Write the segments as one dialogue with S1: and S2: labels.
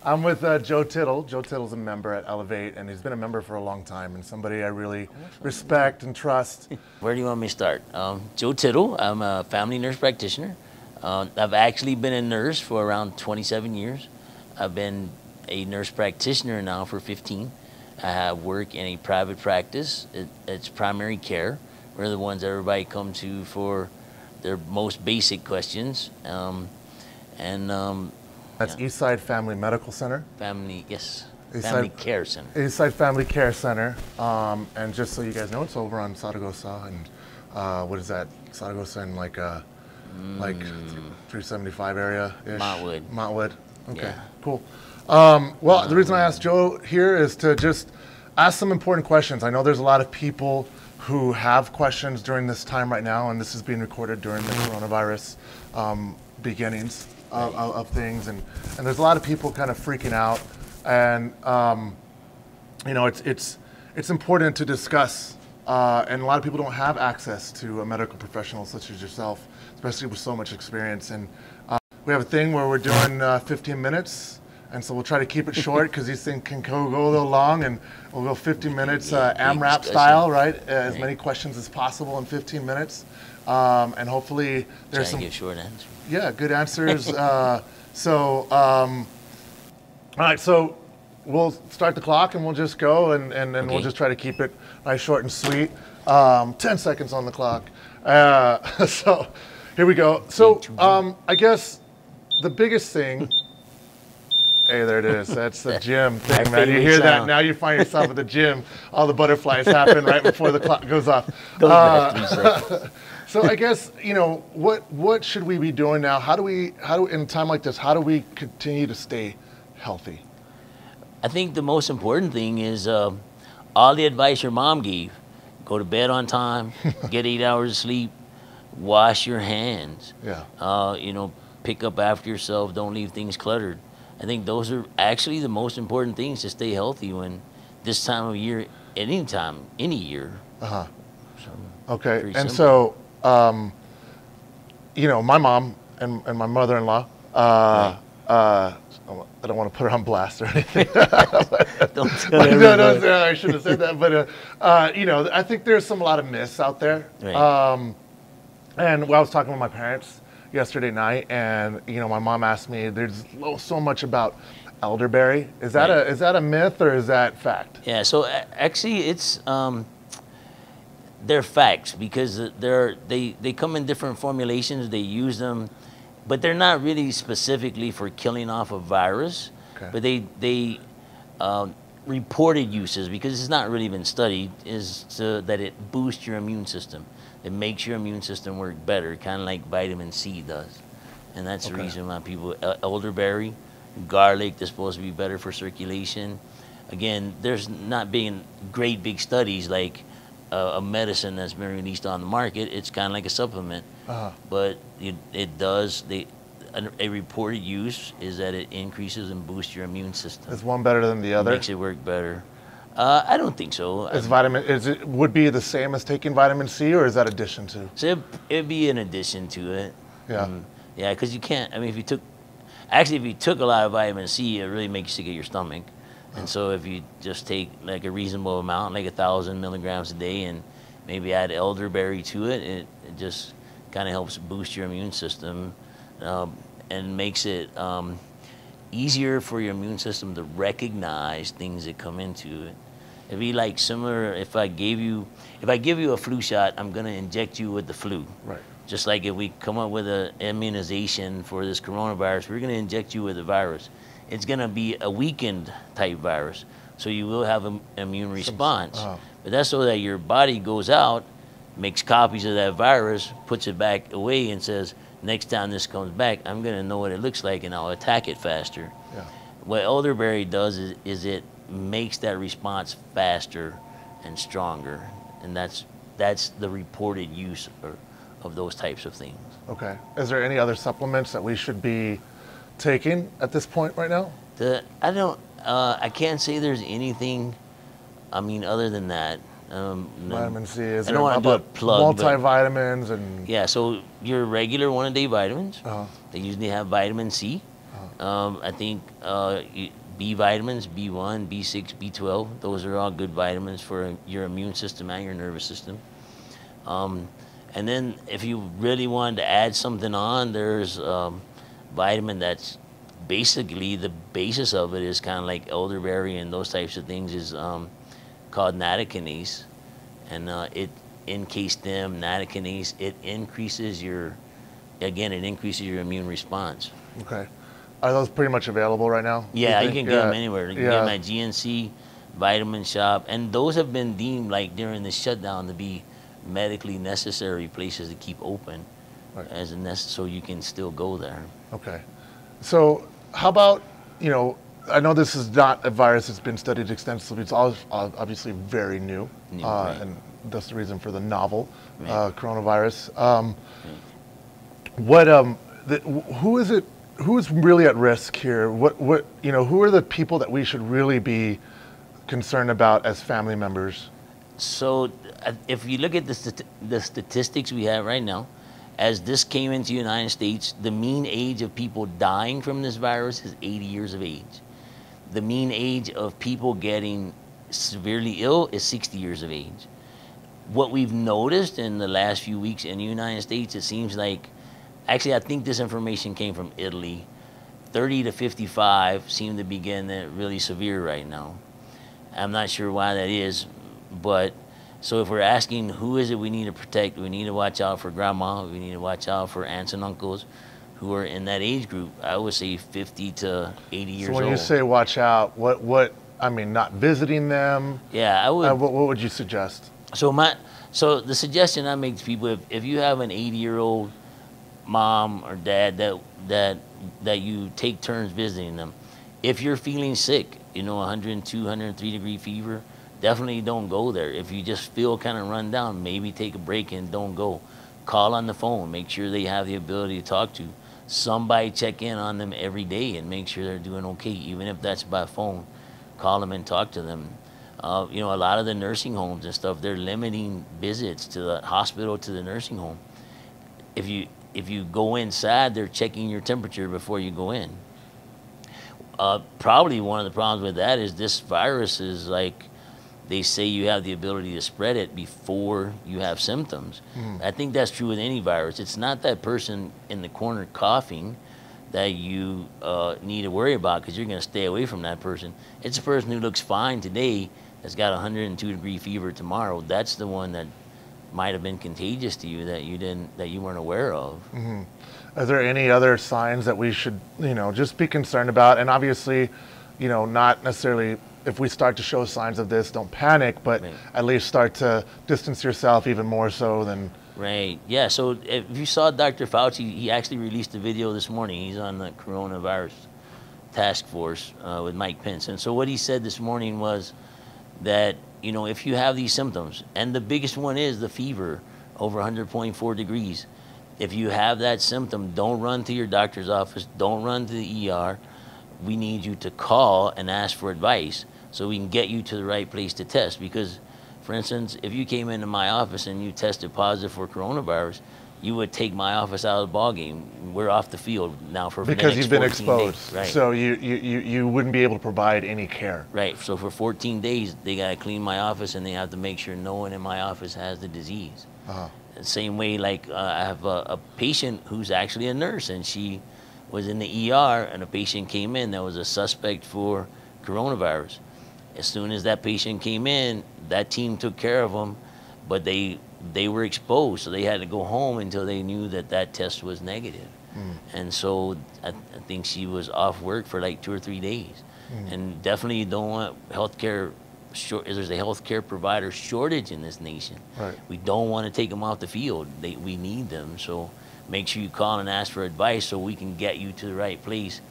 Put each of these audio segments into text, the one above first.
S1: I'm with Joe Tittle. Joe Tittle's a member at Elev8, and he's been a member for a long time, and somebody I really respect and trust.
S2: Where do you want me to start? Joe Tittle. I'm a family nurse practitioner. I've actually been a nurse for around 27 years. I've been a nurse practitioner now for 15. I have work in a private practice. It's primary care. We're the ones everybody come to for their most basic questions.
S1: That's Eastside Family Medical Center.
S2: Yes.
S1: Eastside,
S2: Family Care Center.
S1: Eastside Family Care Center. And just so you guys know, it's over on Zaragoza and what is that? Zaragoza and like 375 area-ish?
S2: Montwood.
S1: Montwood. Okay,
S2: Yeah.
S1: cool. Well, the reason I asked Joe here is to just ask some important questions. I know there's a lot of people who have questions during this time right now, and this is being recorded during the coronavirus beginnings of things, and there's a lot of people kind of freaking out, and you know, it's important to discuss, and a lot of people don't have access to a medical professional such as yourself, especially with so much experience. And we have a thing where we're doing 15 minutes, and so we'll try to keep it short because these things can go a little long, and we'll go 15 minutes AMRAP style, right? As many questions as possible in 15 minutes, and hopefully there's some
S2: give short answers.
S1: Yeah, good answers. All right, so we'll start the clock and we'll just go, and then we'll just try to keep it nice, short, and sweet. 10 seconds on the clock. So here we go. So I guess the biggest thing, hey, there it is. That's the gym thing, man. You hear that? Now you find yourself at the gym. All the butterflies happen right before the clock goes off. So I guess, you know, what should we be doing now? How do in a time like this, how do we continue to stay healthy?
S2: I think the most important thing is all the advice your mom gave. Go to bed on time, get 8 hours of sleep, wash your hands.
S1: Yeah.
S2: You know, pick up after yourself, don't leave things cluttered. I think those are actually the most important things to stay healthy when this time of year, any time, any year.
S1: Uh-huh.
S2: So,
S1: okay, and so, you know, my mom and my mother-in-law, I don't want to put her on blast or anything.
S2: Don't tell everybody.
S1: No, I shouldn't have said that. But, you know, I think there's a lot of myths out there.
S2: Right.
S1: And I was talking with my parents yesterday night, and, you know, my mom asked me, there's so much about elderberry. Is that a myth or is that fact?
S2: Yeah, so actually it's, they're facts because they come in different formulations. They use them, but they're not really specifically for killing off a virus. Okay. But they reported uses, because it's not really been studied, is that it boosts your immune system. It makes your immune system work better, kind of like vitamin C does. And that's the reason why people, elderberry, garlic, they're supposed to be better for circulation. Again, there's not being great big studies like a medicine that's been released on the market. It's kind of like a supplement, but it does. A reported use is that it increases and boosts your immune system.
S1: Is one better than the other?
S2: Makes it work better. I don't think so.
S1: Would be the same as taking vitamin C, or is that addition to?
S2: So it'd be an addition to it.
S1: Yeah.
S2: Yeah, because you can't. I mean, if you took a lot of vitamin C, it really makes you sick at your stomach. And so if you just take like a reasonable amount, like 1,000 milligrams a day, and maybe add elderberry to it, it just kind of helps boost your immune system, and makes it easier for your immune system to recognize things that come into it. It'd be like similar if I give you a flu shot, I'm gonna inject you with the flu. Right. Just like if we come up with an immunization for this coronavirus, we're gonna inject you with a virus. It's gonna be a weakened type virus, so you will have an immune response. But that's so that your body goes out, makes copies of that virus, puts it back away, and says, next time this comes back, I'm gonna know what it looks like and I'll attack it faster. Yeah. What elderberry does is it makes that response faster and stronger, and that's the reported use of those types of things.
S1: Okay. Is there any other supplements that we should be taking at this point right now?
S2: I can't say there's anything, I mean, other than that.
S1: Vitamin C, is
S2: I don't want to do a plug,
S1: multivitamins and...
S2: Yeah, so your regular one-a-day vitamins, they usually have vitamin C. I think B vitamins, B1, B6, B12, those are all good vitamins for your immune system and your nervous system. And then if you really wanted to add something on, there's vitamin that's basically the basis of it is kind of like elderberry and those types of things is called nattokinase. And it encased them, nattokinase, it increases your immune response.
S1: Okay. Are those pretty much available right now?
S2: Yeah, you can get them anywhere. You can get them at GNC, Vitamin Shop, and those have been deemed, like during the shutdown, to be medically necessary places to keep open, right, so you can still go there.
S1: Okay. So how about, I know this is not a virus that's been studied extensively. It's obviously very new, right, and that's the reason for the novel coronavirus. Who is it? Who is really at risk here? Who are the people that we should really be concerned about as family members?
S2: So if you look at the statistics we have right now, as this came into the United States, the mean age of people dying from this virus is 80 years of age. The mean age of people getting severely ill is 60 years of age. What we've noticed in the last few weeks in the United States, it seems like, actually, I think this information came from Italy. 30 to 55 seem to be getting really severe right now. I'm not sure why that is, but so if we're asking who is it we need to protect, we need to watch out for grandma, we need to watch out for aunts and uncles who are in that age group. I would say 50 to 80 years old.
S1: So when you say watch out, not visiting them?
S2: Yeah, I would.
S1: What would you suggest?
S2: So the suggestion I make to people, if you have an 80-year-old mom or dad that you take turns visiting them, if you're feeling sick, 102, 103 degree fever, definitely don't go there. If you just feel kind of run down, maybe take a break and don't go. Call on the phone, make sure they have the ability to talk to somebody. Check in on them every day and make sure they're doing okay, even if that's by phone. Call them and talk to them. A lot of the nursing homes and stuff, they're limiting visits to the hospital, to the nursing home. If you go inside, they're checking your temperature before you go in. Probably one of the problems with that is this virus is like, they say you have the ability to spread it before you have symptoms. I think that's true with any virus. It's not that person in the corner coughing that you need to worry about, because you're going to stay away from that person. It's a person who looks fine today that's got 102 degree fever tomorrow. That's the one that might have been contagious to you that you weren't aware of.
S1: Mm-hmm. Are there any other signs that we should, just be concerned about? And obviously, not necessarily, if we start to show signs of this, don't panic, but right, at least start to distance yourself even more so than...
S2: Right, yeah, so if you saw Dr. Fauci, he actually released a video this morning. He's on the coronavirus task force with Mike Pence. And so what he said this morning was that, if you have these symptoms, and the biggest one is the fever over 100.4 degrees, if you have that symptom, don't run to your doctor's office, don't run to the ER. We need you to call and ask for advice so we can get you to the right place to test. Because, for instance, if you came into my office and you tested positive for coronavirus, you would take my office out of the ballgame. We're off the field now for
S1: because
S2: the next
S1: you've been
S2: 14
S1: exposed,
S2: days. Right.
S1: So you wouldn't be able to provide any care.
S2: Right. So for 14 days, they got to clean my office, and they have to make sure no one in my office has the disease. Same way, like I have a patient who's actually a nurse, and she was in the ER, and a patient came in that was a suspect for coronavirus. As soon as that patient came in, that team took care of them, but they were exposed, so they had to go home until they knew that test was negative. And so I think she was off work for like 2 or 3 days. And definitely you don't want healthcare. There's a healthcare provider shortage in this nation.
S1: Right.
S2: We don't want to take them off the field. We need them. So make sure you call and ask for advice so we can get you to the right place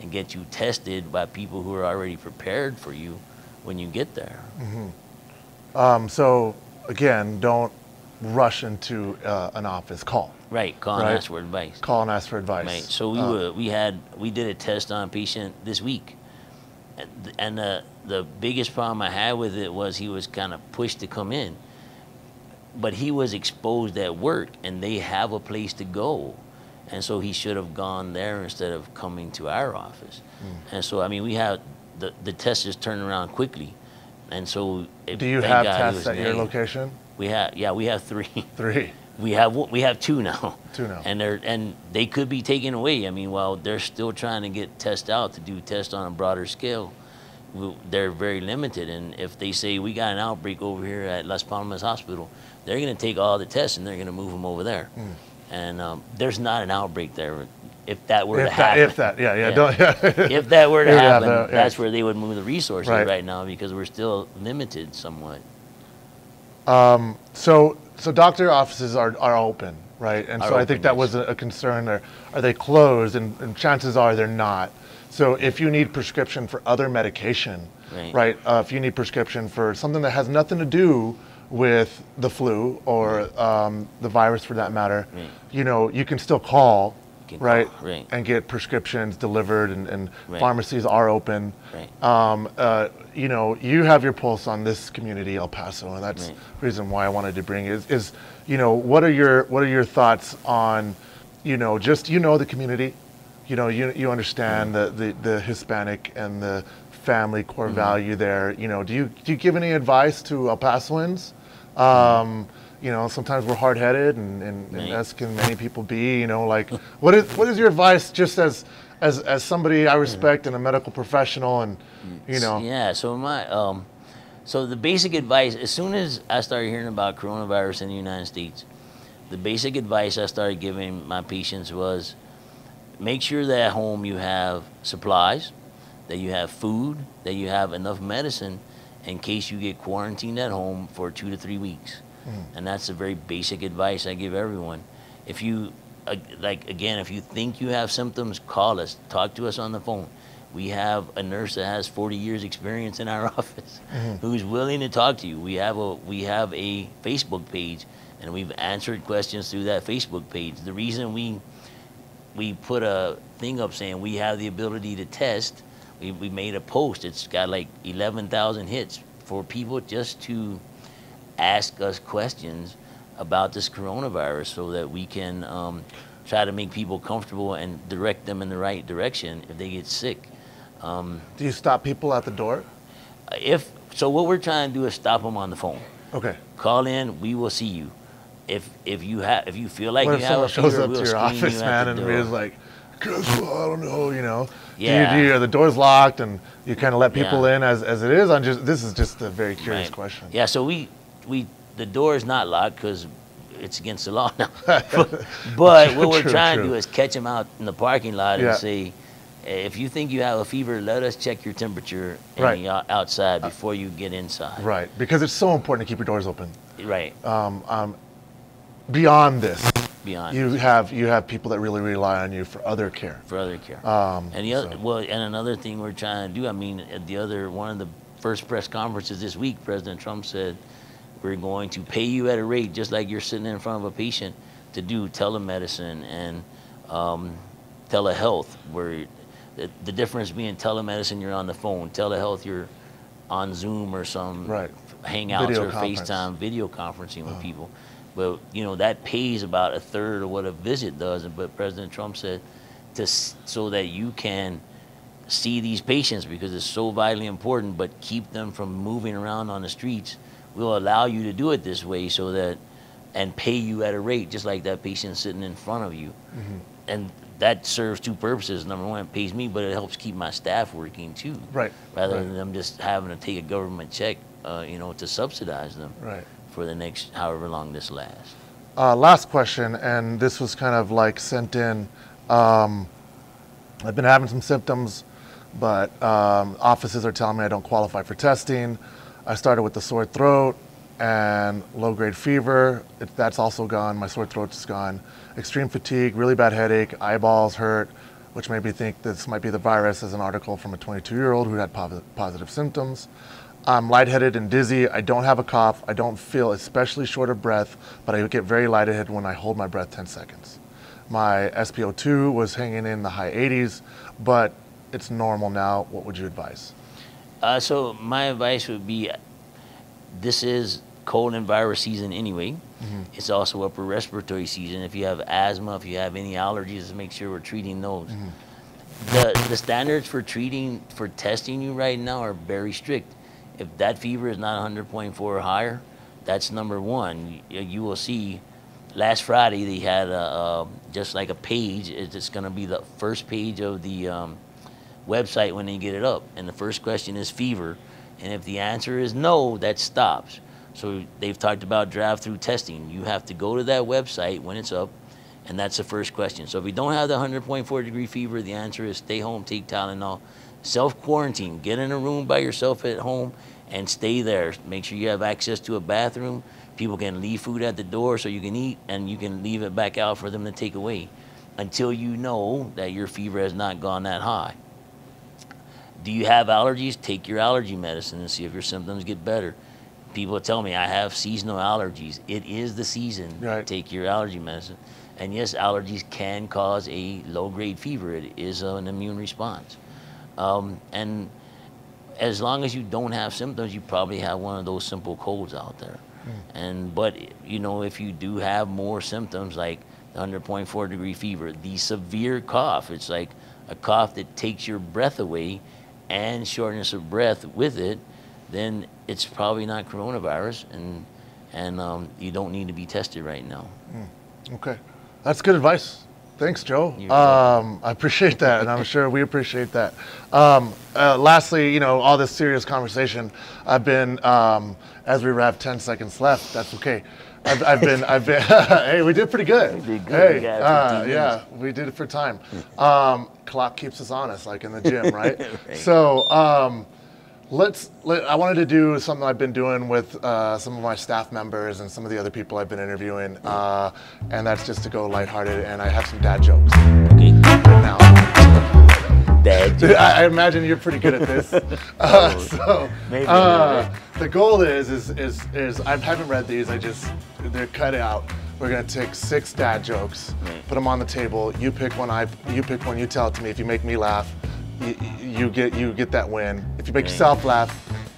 S2: and get you tested by people who are already prepared for you when you get there.
S1: So again, don't rush into an office. Call.
S2: Right. Call and ask for advice.
S1: Call and ask for advice.
S2: Right. So we did a test on a patient this week, and the biggest problem I had with it was he was kind of pushed to come in, but he was exposed at work, and they have a place to go. and so he should have gone there instead of coming to our office. And so, I mean, we have the test is turning around quickly, and so
S1: Do you
S2: thank
S1: have
S2: God he
S1: tests
S2: was
S1: at your
S2: negative.
S1: location?
S2: We have 3.
S1: 3.
S2: We have 2 now.
S1: 2 now.
S2: And they could be taken away. I mean, while they're still trying to get tests out to do tests on a broader scale, they're very limited. And if they say we got an outbreak over here at Las Palmas Hospital, they're going to take all the tests and they're going to move them over there. And there's not an outbreak there. If that were to happen,
S1: if that, don't,
S2: if that were to happen,
S1: yeah.
S2: that's where they would move the resources right now, because we're still limited somewhat.
S1: So doctor offices are open, right? And
S2: Are
S1: so I
S2: open,
S1: think that
S2: yes.
S1: was a concern. Are they closed? And chances are they're not. So if you need prescription for other medication, right? If you need prescription for something that has nothing to do with the flu or the virus for that matter, you know, you can still call, right? And get prescriptions delivered, and pharmacies are open. You know, you have your pulse on this community, El Paso, and that's the reason why I wanted to bring is, you know, what are your thoughts on, you know, just, you know, the community, you know, you understand the Hispanic and the family core value there. You know, do you give any advice to El Pasoans? You know, sometimes we're hard-headed, and as can many people be. You know, like what is your advice, just as somebody I respect and a medical professional, and you know?
S2: Yeah. So so the basic advice, as soon as I started hearing about coronavirus in the United States, the basic advice I started giving my patients was, make sure that at home you have supplies, that you have food, that you have enough medicine in case you get quarantined at home for 2 to 3 weeks. And that's a very basic advice I give everyone. If you, if you think you have symptoms, call us, talk to us on the phone. We have a nurse that has 40 years experience in our office who's willing to talk to you. We have a Facebook page, and we've answered questions through that Facebook page. The reason we put a thing up saying we have the ability to test, we made a post. It's got like 11,000 hits for people just to ask us questions about this coronavirus, so that we can try to make people comfortable and direct them in the right direction if they get sick.
S1: Do you stop people at the door?
S2: What we're trying to do is stop them on the phone.
S1: Okay.
S2: Call in, we will see you. If you feel like
S1: What
S2: you
S1: if
S2: have
S1: someone
S2: a fever,
S1: shows up
S2: we'll
S1: to your
S2: screen
S1: office,
S2: you
S1: man,
S2: at the
S1: and
S2: door.
S1: is like, well, I don't know, you know?
S2: Yeah.
S1: Are the doors locked, and you kind of let people in as it is? This is just a very curious question.
S2: Yeah. So the door is not locked because it's against the law now. But what we're trying to do is catch them out in the parking lot and say, if you think you have a fever, let us check your temperature outside before you get inside.
S1: Right, because it's so important to keep your doors open.
S2: Right.
S1: Beyond this,
S2: you
S1: have people that really rely on you for other care.
S2: And another thing we're trying to do, I mean, one of the first press conferences this week, President Trump said, we're going to pay you at a rate just like you're sitting in front of a patient to do telemedicine and telehealth, where the difference being telemedicine, you're on the phone. Telehealth, you're on Zoom or some Hangouts or FaceTime video conferencing with people. But, you know, that pays about 1/3 of what a visit does. But President Trump said so that you can see these patients, because it's so vitally important, but keep them from moving around on the streets. We'll allow you to do it this way, so that, and pay you at a rate just like that patient sitting in front of you. And that serves 2 purposes. Number one, it pays me, but it helps keep my staff working too. Rather than them just having to take a government check, you know, to subsidize them for the next however long this lasts.
S1: Last question, and this was kind of like sent in. I've been having some symptoms, but offices are telling me I don't qualify for testing. I started with the sore throat and low-grade fever. That's also gone. My sore throat's gone. Extreme fatigue, really bad headache, eyeballs hurt, which made me think this might be the virus, as an article from a 22-year-old who had positive symptoms. I'm lightheaded and dizzy. I don't have a cough. I don't feel especially short of breath, but I get very lightheaded when I hold my breath 10 seconds. My SpO2 was hanging in the high 80s, but it's normal now. What would you advise?
S2: So my advice would be, this is cold and virus season anyway. It's also upper respiratory season. If you have asthma, if you have any allergies, make sure we're treating those. The standards for testing you right now are very strict. If that fever is not 100.4 or higher, that's number one. You will see. Last Friday they had just like a page. It's going to be the first page of the website when they get it up, and the first question is fever, and if the answer is no, that stops. So they've talked about drive-through testing. You have to go to that website when it's up, and that's the first question. So if you don't have the 100.4 degree fever, the answer is stay home, take Tylenol, self-quarantine, get in a room by yourself at home and stay there. Make sure you have access to a bathroom. People can leave food at the door so you can eat, and you can leave it back out for them to take away until you know that your fever has not gone that high. Do you have allergies? Take your allergy medicine and see if your symptoms get better. People tell me I have seasonal allergies. It is the season.
S1: Right.
S2: Take your allergy medicine. And yes, allergies can cause a low-grade fever. It is an immune response. And as long as you don't have symptoms, you probably have one of those simple colds out there. But you know, if you do have more symptoms like the 100.4 degree fever, the severe cough, it's like a cough that takes your breath away and shortness of breath with it, then it's probably not coronavirus, and you don't need to be tested right now.
S1: Okay, that's good advice. Thanks, Joe. I appreciate that, and I'm sure we appreciate that. Lastly, you know, all this serious conversation, I've been, as we have 10 seconds left, that's okay. I've been, hey, we did pretty good.
S2: We did good.
S1: Hey, yeah, we did it for time. Clock keeps us honest, like in the gym, right?
S2: Right.
S1: So, I wanted to do something I've been doing with some of my staff members and some of the other people I've been interviewing, and that's just to go lighthearted, and I have some dad jokes.
S2: Okay.
S1: Right now.
S2: Dad jokes.
S1: I imagine you're pretty good at this.
S2: Maybe
S1: the goal is I haven't read these. They're cut out. We're gonna take 6 dad jokes, put them on the table. You pick one. You pick one. You tell it to me. If you make me laugh, you get that win. If you make yourself laugh,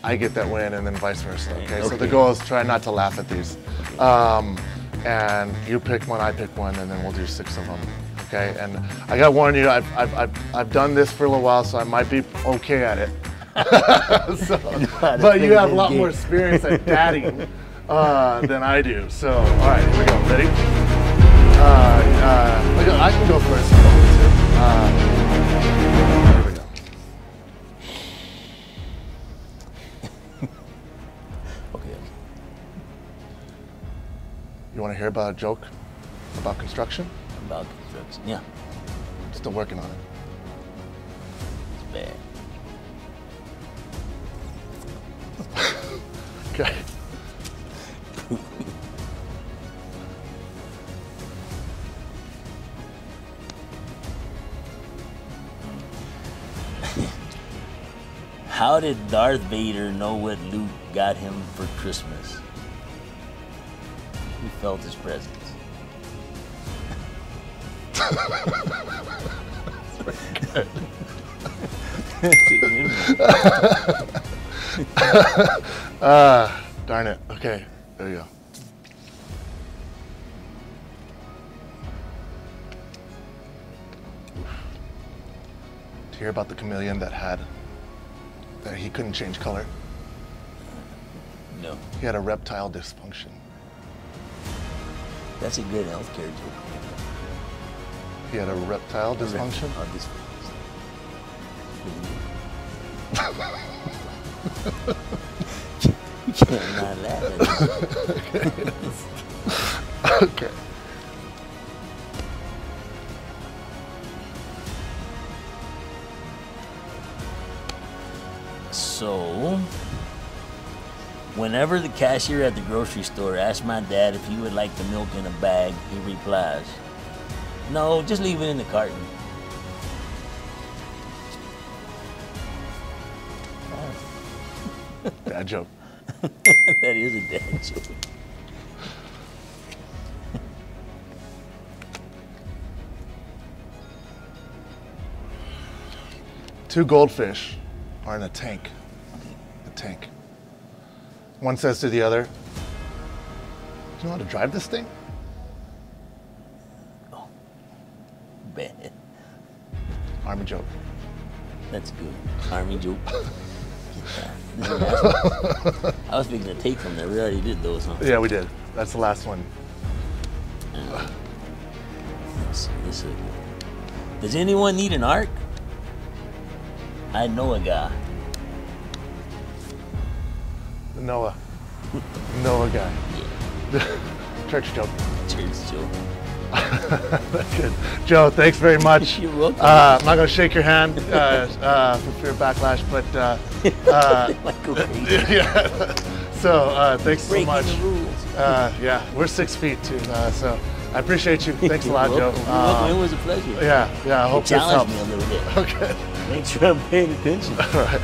S1: I get that win, and then vice versa. Okay. So the goal is try not to laugh at these. And you pick one, I pick one, and then we'll do 6 of them. Okay. And I gotta warn you, I've done this for a little while, so I might be okay at it. But you have a lot more experience at dadding than I do. So all right, here we go. Ready? I can go first. Here we go.
S2: Okay.
S1: You want to hear about a joke about construction?
S2: About construction. Yeah.
S1: Still working on it.
S2: It's bad.
S1: Okay.
S2: How did Darth Vader know what Luke got him for Christmas? He felt his presence.
S1: Good. Darn it. Okay, there you go. Did you hear about the chameleon that he couldn't change color?
S2: No.
S1: He had a reptile dysfunction.
S2: That's a good healthcare joke.
S1: He had a reptile dysfunction?
S2: You can't not laugh at this.
S1: Okay.
S2: So, whenever the cashier at the grocery store asks my dad if he would like the milk in a bag, he replies, "No, just leave it in the carton."
S1: Dad joke.
S2: That is a dad joke.
S1: Two goldfish are in a tank. A tank. One says to the other, you know how to drive this thing?
S2: Oh, bad.
S1: Army joke.
S2: That's good. Army joke. I was thinking to take from there. We already did those, huh?
S1: Yeah, we did. That's the last one.
S2: Let's see, this is good. Does anyone need an ark? I know a guy.
S1: The Noah guy.
S2: Yeah.
S1: Church joke.
S2: Cheers, Joe.
S1: Good. Joe, thanks very much.
S2: You're welcome.
S1: I'm not going to shake your hand for fear of backlash, but
S2: Like go crazy.
S1: yeah. So thanks so
S2: Breaking
S1: much.
S2: the rules.
S1: Yeah, we're 6 feet too, so I appreciate you. Thanks a lot,
S2: You're
S1: Joe.
S2: welcome. You're welcome. It was a pleasure.
S1: Yeah, I hope this
S2: Challenge
S1: helps.
S2: me a little bit.
S1: Okay.
S2: Make sure I'm paying attention.
S1: All right.